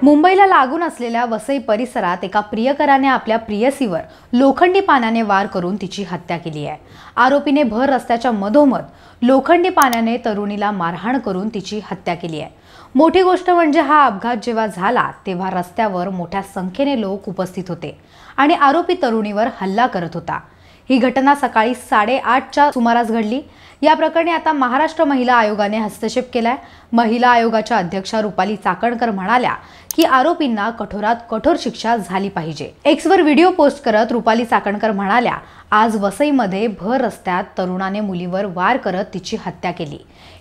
मुंबईला लागून असलेल्या वसई परिसरात एका प्रियकराने आपल्या प्रियसीवर लोखंडी पाण्याने वार करून तिची हत्या केली आहे। आरोपीने भर रस्त्याच्या मधोमध लोखंडी पाण्याने तरुणीला मारहाण करून तिची हत्या केली आहे। मोठी गोष्ट म्हणजे हा अपघात जेव्हा झाला तेव्हा रस्त्यावर मोठ्या संख्येने लोक उपस्थित होते आणि आरोपी तरुणीवर हल्ला करत होता। ही घटना सकाळी 8:30च्या सुमारास घडली। या प्रकरणी आता महाराष्ट्र महिला आयोगाने हस्तक्षेप केलाय। महिला आयोगाच्या अध्यक्षा रुपाली चाकणकर म्हणाल्या की आरोपींना कठोरात कठोर शिक्षा झाली पाहिजे। एक्सवर व्हिडिओ पोस्ट करत रुपाली चाकणकर म्हणाल्या, आज वसईमध्ये भर रस्त्यात तरुणाने मुलीवर वार करत तिची हत्या केली।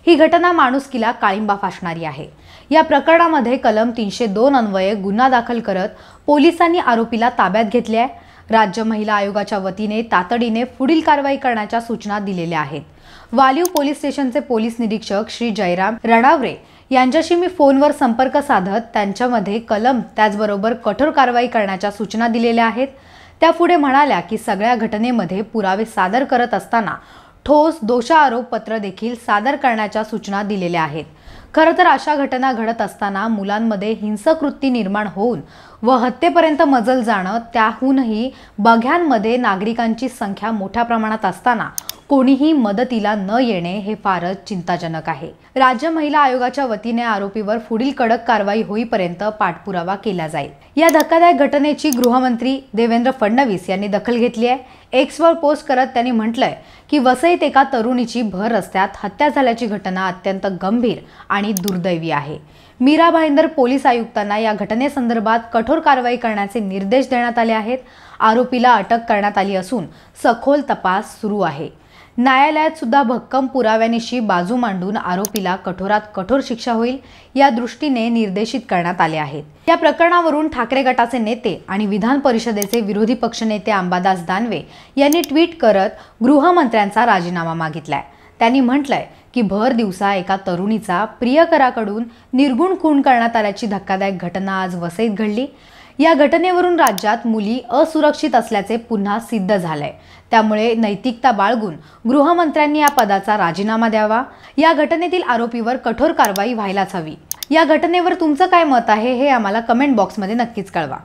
ही घटना माणुसकीला काळिंबा फासणारी आहे। या प्रकरणामध्ये कलम 302 अन्वये गुन्हा दाखल करत पोलिसांनी आरोपीला ताब्यात घेतले आहे। राज्य महिला आयोगाच्या वतीने तातडीने पुढील कारवाई करण्याच्या सूचना दिलेल्या आहेत। वालीव पोलीस स्टेशनचे पोलीस निरीक्षक श्री जयराम रणावरे यांच्याशी मी फोनवर संपर्क साधत त्यांच्यामध्ये कलम त्याचबरोबर कठोर कारवाई करण्याच्या सूचना दिलेल्या आहेत। त्या पुढे म्हणाल्या की सगळ्या घटनेमध्ये पुरावे सादर करत असताना ठोस दोषारोप पत्र देखील सादर करण्याच्या सूचना दिलेल्या आहेत। खरं तर अशा घटना घडत असताना मुलांमध्ये हिंसक वृत्ती निर्माण होऊन व हत्येपर्यंत मजल जाणं, त्याहूनही बघ्यांमध्ये नागरिकांची संख्या मोठ्या प्रमाणात असताना कोणीही मदतीला न येणे हे फारच चिंताजनक आहे। राज्य महिला आयोगाच्या वतीने आरोपीवर पुढील कडक कारवाई होईपर्यंत पाठपुरावा केला जाईल। या धक्कादायक घटनेची गृहमंत्री देवेंद्र फडणवीस यांनी दखल घेतली आहे। एक्सवर पोस्ट करत त्यांनी म्हटलंय की वसईत एका तरुणीची भर रस्त्यात हत्या झाल्याची घटना अत्यंत गंभीर आणि दुर्दैवी आहे। मीरा भाईंदर पोलीस आयुक्तांना या घटनेसंदर्भात कठोर कारवाई करण्याचे निर्देश देण्यात आले आहेत। आरोपीला अटक करण्यात आली असून सखोल तपास सुरू आहे। न्यायालयात सुद्धा भक्कम पुराव्यानिशी बाजू मांडून आरोपीला कठोरात कठोर शिक्षा होईल या दृष्टीने निर्देशित करण्यात आले आहेत। या प्रकरणावरून ठाकरे गटाचे नेते आणि विधान परिषदेचे विरोधी पक्षनेते अंबादास दानवे यांनी ट्विट करत गृहमंत्र्यांचा राजीनामा मागितलाय। त्यांनी म्हटलंय की भर दिवसा एका तरुणीचा प्रियकराकडून निर्गुण खून करण्यात आल्याची धक्कादायक घटना आज वसईत घडली। या घटनेवरून राज्यात मुली असुरक्षित असल्याचे पुन्हा सिद्ध झालंय। त्यामुळे नैतिकता बाळगून गृहमंत्र्यांनी या पदाचा राजीनामा द्यावा। या घटनेतील आरोपीवर कठोर कारवाई व्हायलाच हवी। या घटनेवर तुमचं काय मत आहे हे आम्हाला कमेंट बॉक्समध्ये नक्कीच कळवा।